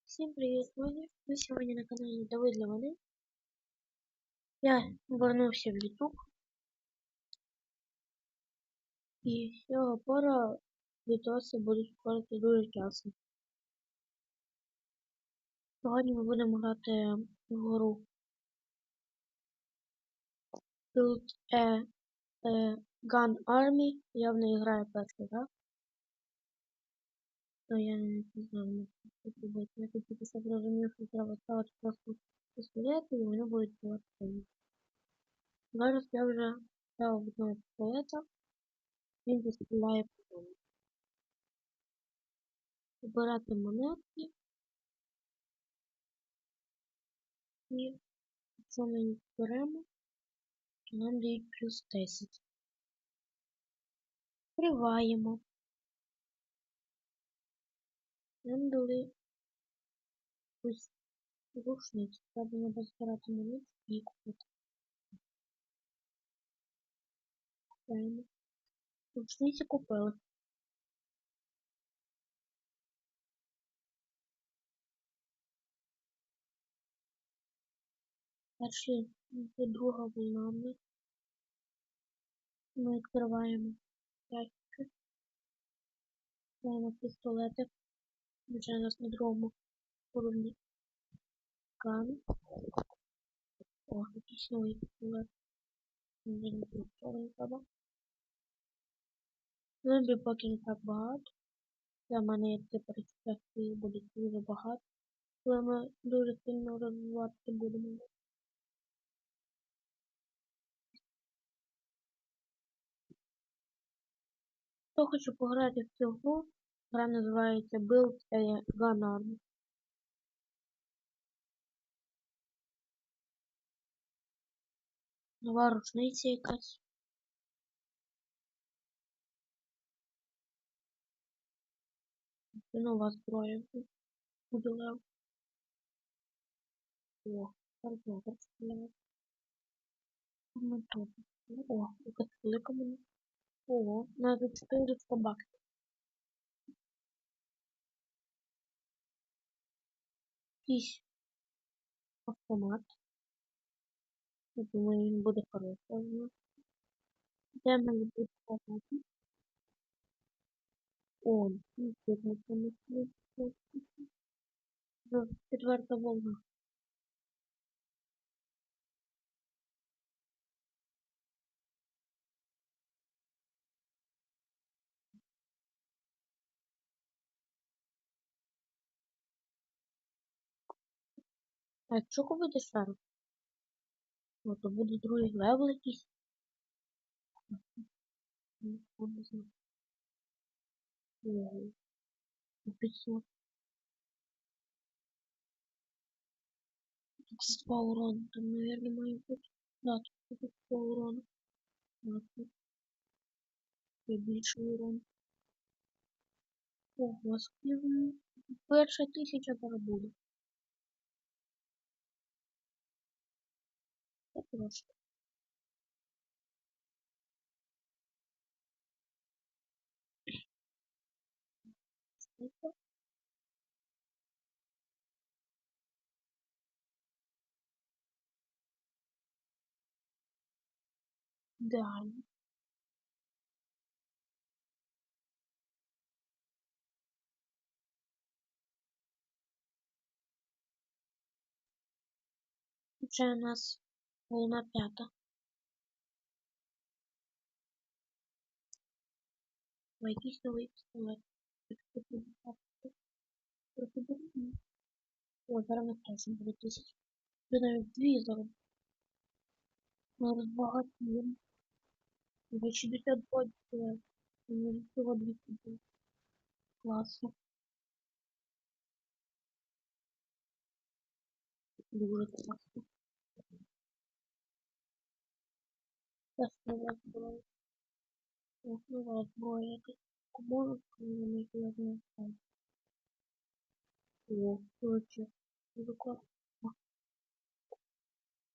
Всем привет, друзья! Вы сегодня на канале Давид для воды. Я вернувся в YouTube і з цього пора відоси будуть виходити дуже часто. Сьогодні ми будемо грати в гру Build a Gun Army. Я в неї граю перший раз. То я не знаю, як це робити. Я тут тільки що зрозумів, що треба ставити просто пістолети і вони будуть стріляти. Зараз я вже ставив одного пістолета. Він застріляє потім. Збирати монетки. І якщо ми їх беремо, то нам дають плюс 10. Відкриваємо. Нам дали ось рушницю. Треба збирати монетки і купити. Купуємо. Рушниці купили. Перші, друга волна. Ми відкриваємо ящики. Маємо пістолети. Вже у нас на другому уровні. Ган. О, якийсь новий пістолет. Вже не треба. Зомбі поки не так багато. Для мене як це перечитати буде дуже багато. Коли ми дуже сильно розвивати будемо. Хто хоче пограти в цю гру, гра називається Build a Gun Army. Нова рушниця якась. Це нова зброя. Удалив. О, карбовер стріляє. О, якась велика мені. О, навіть 400 баксів. Якийсь автомат. Я думаю, він буде хороший. Де мені буде показати? О, тут ми помогли. Четверта волна. А якщо купити шарик? О, то буде другий левел якийсь. Не знаю. Ого. 500. Тут 2 урона. Там, наверное, має бути. Да, тут 2 урона. Ладно. Я більший урон. Ого, скільки. Перша 1000 зараз буде. Це трошки. Скільки? Ідеально. Вже у нас волна 5. Ой, якийсь новий пістолет. О, зараз на красі буде 1000. Вже навіть 2 зараз. Ми розбагатіємо. Вже 62 пістолет. Мені всього 200 буде. Класно. Дуже класно. Зараз нова зброя. Ох, нова зброя якась. Можу, коли не знаю. О, короче. Дуже класно.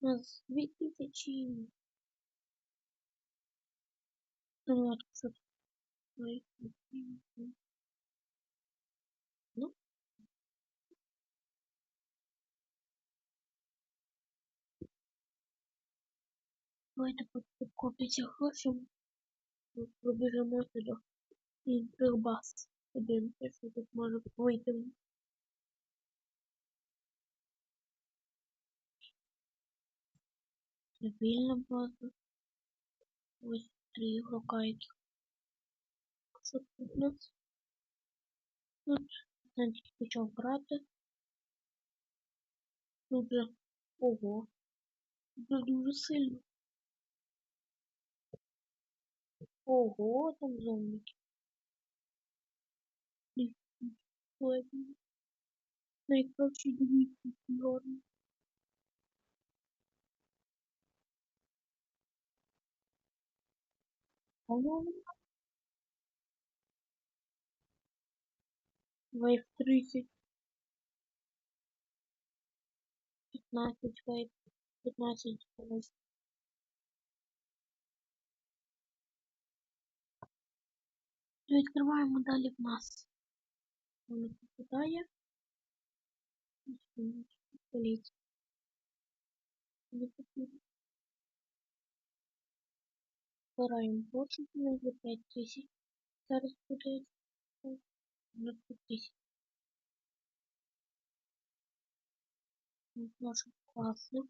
У нас 2000. Ну, что ну, давайте купити гроші. Пробіжимо сюди. І прибас. Подивимося, що тут може вийти. Стабільна база. Ось 3 ігрока, які що тут у нас. Тут значить почав грати. Тут же ого. Тут дуже сильно. Ого, там зомбики. Найкраще дивіться гарно. Вейв 30, 15, вейв 15. Відкриваємо далі в нас. Воно попадає. Поліція. Збираємо гроші за 5000. Зараз буде на 5000. Наша класна.